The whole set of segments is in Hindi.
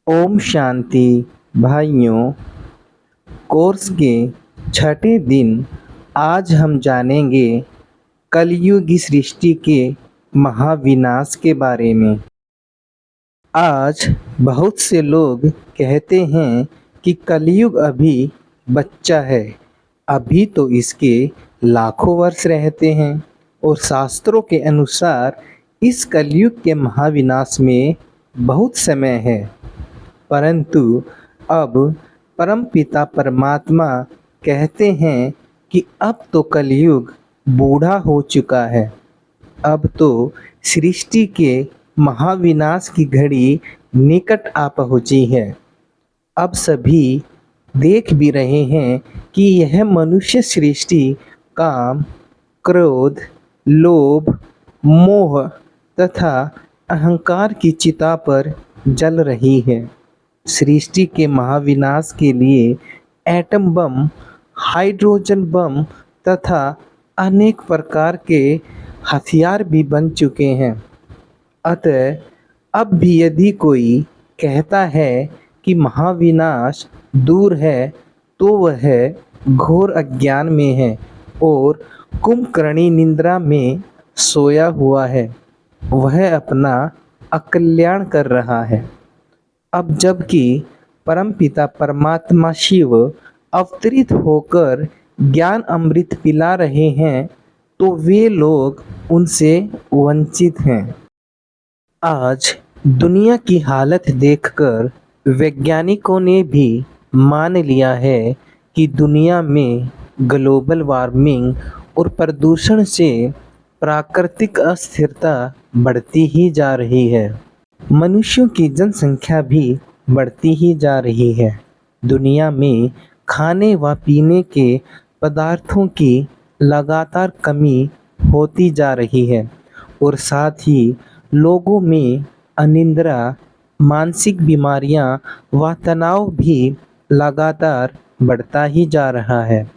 ओम शांति। भाइयों, कोर्स के छठे दिन आज हम जानेंगे कलयुगी सृष्टि के महाविनाश के बारे में। आज बहुत से लोग कहते हैं कि कलयुग अभी बच्चा है, अभी तो इसके लाखों वर्ष रहते हैं और शास्त्रों के अनुसार इस कलयुग के महाविनाश में बहुत समय है। परंतु अब परमपिता परमात्मा कहते हैं कि अब तो कलयुग बूढ़ा हो चुका है। अब तो सृष्टि के महाविनाश की घड़ी निकट आ पहुंची है। अब सभी देख भी रहे हैं कि यह मनुष्य सृष्टि काम, क्रोध, लोभ, मोह तथा अहंकार की चिता पर जल रही है। सृष्टि के महाविनाश के लिए एटम बम, हाइड्रोजन बम तथा अनेक प्रकार के हथियार भी बन चुके हैं। अतः अब भी यदि कोई कहता है कि महाविनाश दूर है तो वह घोर अज्ञान में है और कुंभकर्णी निद्रा में सोया हुआ है। वह अपना अकल्याण कर रहा है। अब जबकि परमपिता परमात्मा शिव अवतरित होकर ज्ञान अमृत पिला रहे हैं तो वे लोग उनसे वंचित हैं। आज दुनिया की हालत देखकर वैज्ञानिकों ने भी मान लिया है कि दुनिया में ग्लोबल वार्मिंग और प्रदूषण से प्राकृतिक अस्थिरता बढ़ती ही जा रही है। मनुष्यों की जनसंख्या भी बढ़ती ही जा रही है। दुनिया में खाने व पीने के पदार्थों की लगातार कमी होती जा रही है और साथ ही लोगों में अनिद्रा, मानसिक बीमारियां व तनाव भी लगातार बढ़ता ही जा रहा है।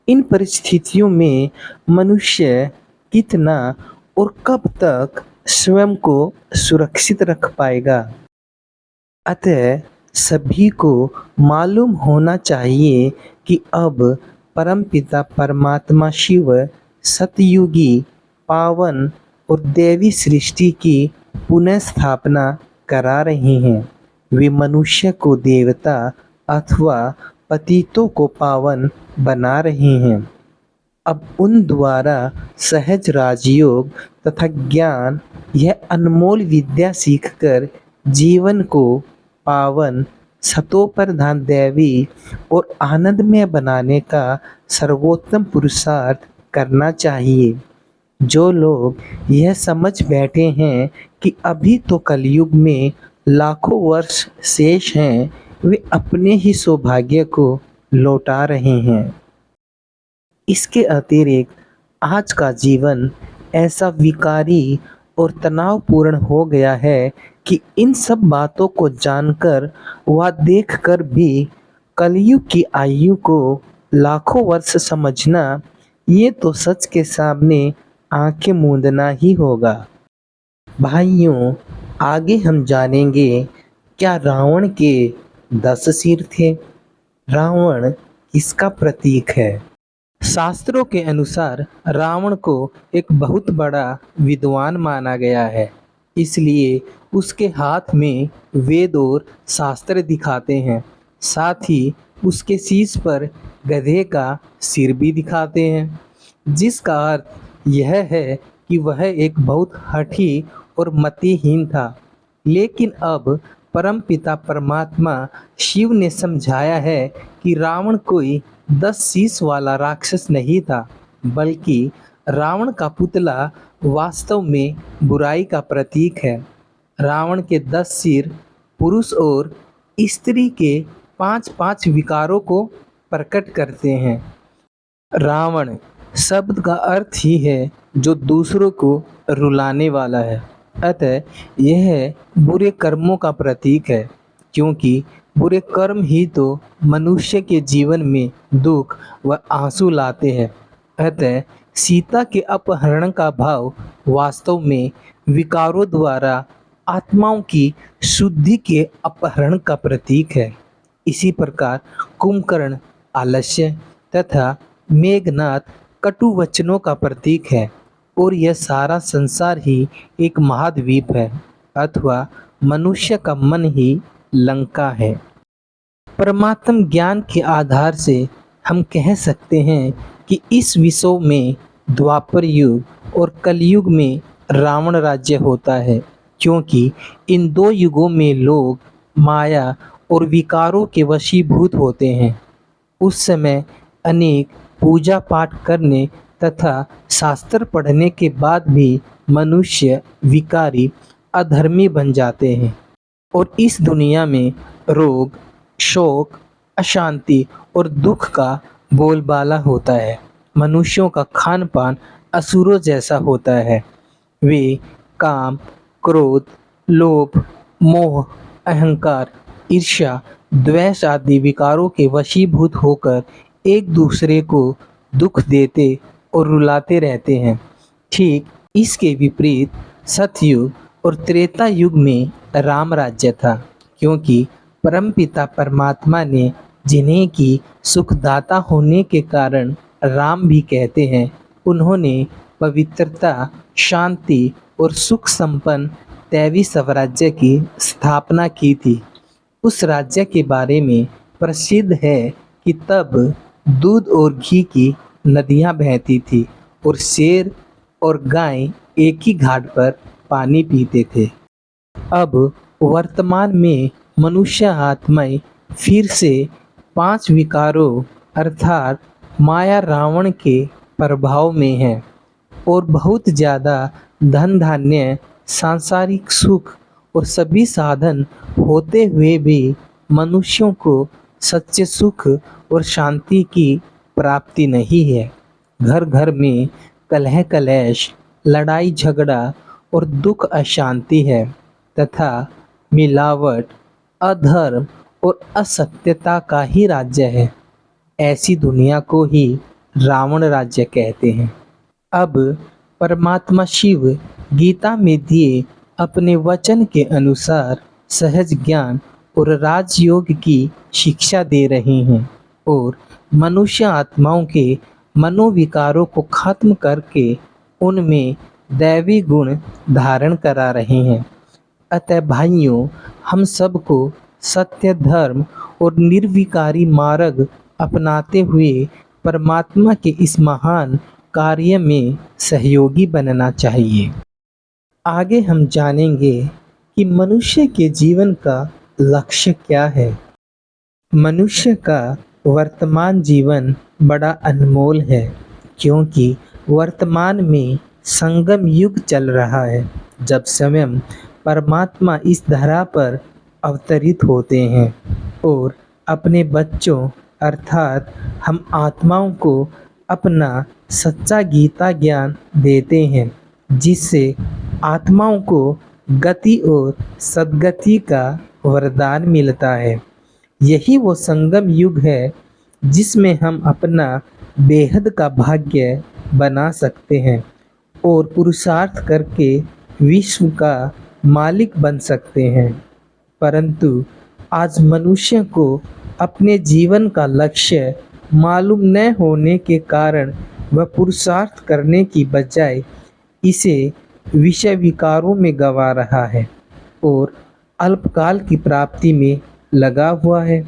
इन परिस्थितियों में मनुष्य कितना और कब तक स्वयं को सुरक्षित रख पाएगा? अतः सभी को मालूम होना चाहिए कि अब परमपिता परमात्मा शिव सतयुगी पावन और देवी सृष्टि की पुनः स्थापना करा रहे हैं। वे मनुष्य को देवता अथवा पतितों को पावन बना रहे हैं। अब उन द्वारा सहज राजयोग तथा ज्ञान यह अनमोल विद्या सीखकर जीवन को पावन, सतोप्रधान, दैवी और आनंदमय बनाने का सर्वोत्तम पुरुषार्थ करना चाहिए। जो लोग यह समझ बैठे हैं कि अभी तो कलयुग में लाखों वर्ष शेष हैं, वे अपने ही सौभाग्य को लौटा रहे हैं। इसके अतिरिक्त आज का जीवन ऐसा विकारी और तनावपूर्ण हो गया है कि इन सब बातों को जानकर व देखकर भी कलयुग की आयु को लाखों वर्ष समझना, ये तो सच के सामने आंखें मूंदना ही होगा। भाइयों, आगे हम जानेंगे क्या रावण के 10 सिर थे। रावण किसका प्रतीक है? शास्त्रों के अनुसार रावण को एक बहुत बड़ा विद्वान माना गया है, इसलिए उसके हाथ में वेद और शास्त्र दिखाते हैं। साथ ही उसके शीश पर गधे का सिर भी दिखाते हैं, जिसका अर्थ यह है कि वह एक बहुत हठी और मतिहीन था। लेकिन अब परमपिता परमात्मा शिव ने समझाया है कि रावण कोई 10 शीश वाला राक्षस नहीं था, बल्कि रावण का पुतला वास्तव में बुराई का प्रतीक है। रावण के 10 सिर पुरुष और स्त्री के 5-5 विकारों को प्रकट करते हैं। रावण शब्द का अर्थ ही है जो दूसरों को रुलाने वाला है। अतः यह बुरे कर्मों का प्रतीक है, क्योंकि बुरे कर्म ही तो मनुष्य के जीवन में दुख व आंसू लाते हैं। अतः सीता के अपहरण का भाव वास्तव में विकारों द्वारा आत्माओं की शुद्धि के अपहरण का प्रतीक है। इसी प्रकार कुंभकर्ण आलस्य तथा मेघनाद कटु वचनों का प्रतीक है और यह सारा संसार ही एक महाद्वीप है अथवा मनुष्य का मन ही लंका है। परमात्म ज्ञान के आधार से हम कह सकते हैं कि इस विश्व में द्वापर युग और कलयुग में रावण राज्य होता है, क्योंकि इन दो युगों में लोग माया और विकारों के वशीभूत होते हैं। उस समय अनेक पूजा पाठ करने तथा शास्त्र पढ़ने के बाद भी मनुष्य विकारी अधर्मी बन जाते हैं और इस दुनिया में रोग, शोक, अशांति और दुख का बोलबाला होता है। मनुष्यों का खान पान असुरों जैसा होता है। वे काम, क्रोध, लोभ, मोह, अहंकार, ईर्ष्या, द्वेष आदि विकारों के वशीभूत होकर एक दूसरे को दुख देते और रुलाते रहते हैं। ठीक इसके विपरीत सतयुग और त्रेता युग में राम राज्य था, क्योंकि परमपिता परमात्मा ने जिन्हें की सुखदाता होने के कारण राम भी कहते हैं, उन्होंने पवित्रता, शांति और सुख संपन्न दैवी स्वराज्य की स्थापना की थी। उस राज्य के बारे में प्रसिद्ध है कि तब दूध और घी की नदियां बहती थी और शेर और गाय एक ही घाट पर पानी पीते थे। अब वर्तमान में मनुष्य आत्माएं फिर से 5 विकारों अर्थात माया रावण के प्रभाव में है और बहुत ज़्यादा धन धान्य, सांसारिक सुख और सभी साधन होते हुए भी मनुष्यों को सच्चे सुख और शांति की प्राप्ति नहीं है। घर घर में कलह कलेश, लड़ाई झगड़ा और दुख अशांति है तथा मिलावट, अधर्म और असत्यता का ही राज्य है। ऐसी दुनिया को ही रावण राज्य कहते हैं। अब परमात्मा शिव गीता में दिए अपने वचन के अनुसार सहज ज्ञान और राजयोग की शिक्षा दे रहे हैं और मनुष्य आत्माओं के मनोविकारों को खत्म करके उनमें दैवी गुण धारण करा रहे हैं। अतः भाइयों, हम सबको सत्य, धर्म और निर्विकारी मार्ग अपनाते हुए परमात्मा के इस महान कार्य में सहयोगी बनना चाहिए। आगे हम जानेंगे कि मनुष्य के जीवन का लक्ष्य क्या है। मनुष्य का वर्तमान जीवन बड़ा अनमोल है, क्योंकि वर्तमान में संगम युग चल रहा है, जब स्वयं परमात्मा इस धरा पर अवतरित होते हैं और अपने बच्चों अर्थात हम आत्माओं को अपना सच्चा गीता ज्ञान देते हैं, जिससे आत्माओं को गति और सद्गति का वरदान मिलता है। यही वो संगम युग है जिसमें हम अपना बेहद का भाग्य बना सकते हैं और पुरुषार्थ करके विश्व का मालिक बन सकते हैं। परंतु आज मनुष्य को अपने जीवन का लक्ष्य मालूम न होने के कारण वह पुरुषार्थ करने की बजाय इसे विषय विकारों में गंवा रहा है और अल्पकाल की प्राप्ति में लगा हुआ है।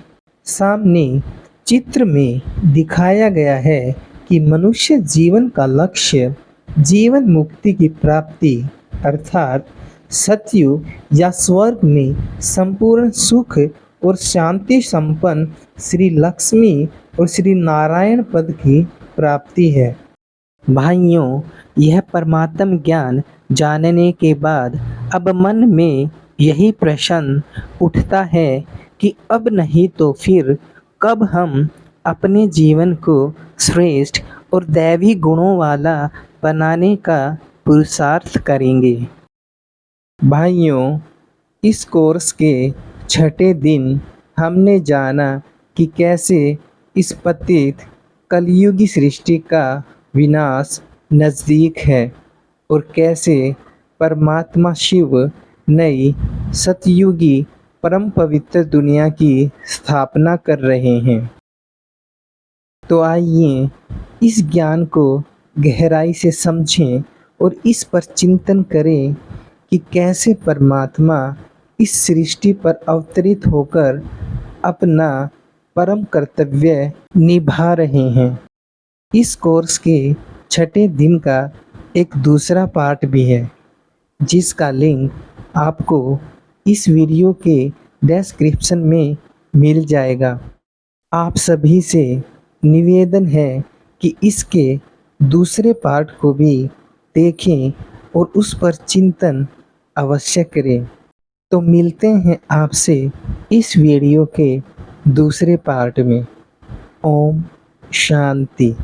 सामने चित्र में दिखाया गया है कि मनुष्य जीवन का लक्ष्य जीवन मुक्ति की प्राप्ति अर्थात सतयुग या स्वर्ग में संपूर्ण सुख और शांति संपन्न श्री लक्ष्मी और श्री नारायण पद की प्राप्ति है। भाइयों, यह परमात्म ज्ञान जानने के बाद अब मन में यही प्रश्न उठता है कि अब नहीं तो फिर कब हम अपने जीवन को श्रेष्ठ और दैवी गुणों वाला बनाने का पुरुषार्थ करेंगे। भाइयों, इस कोर्स के 6ठे दिन हमने जाना कि कैसे इस पतित कलयुगी सृष्टि का विनाश नज़दीक है और कैसे परमात्मा शिव नई सतयुगी परम पवित्र दुनिया की स्थापना कर रहे हैं। तो आइए इस ज्ञान को गहराई से समझें और इस पर चिंतन करें कि कैसे परमात्मा इस सृष्टि पर अवतरित होकर अपना परम कर्तव्य निभा रहे हैं। इस कोर्स के छठे दिन का एक दूसरा पार्ट भी है, जिसका लिंक आपको इस वीडियो के डिस्क्रिप्शन में मिल जाएगा। आप सभी से निवेदन है कि इसके दूसरे पार्ट को भी देखें और उस पर चिंतन अवश्य करें। तो मिलते हैं आपसे इस वीडियो के दूसरे पार्ट में। ओम शांति।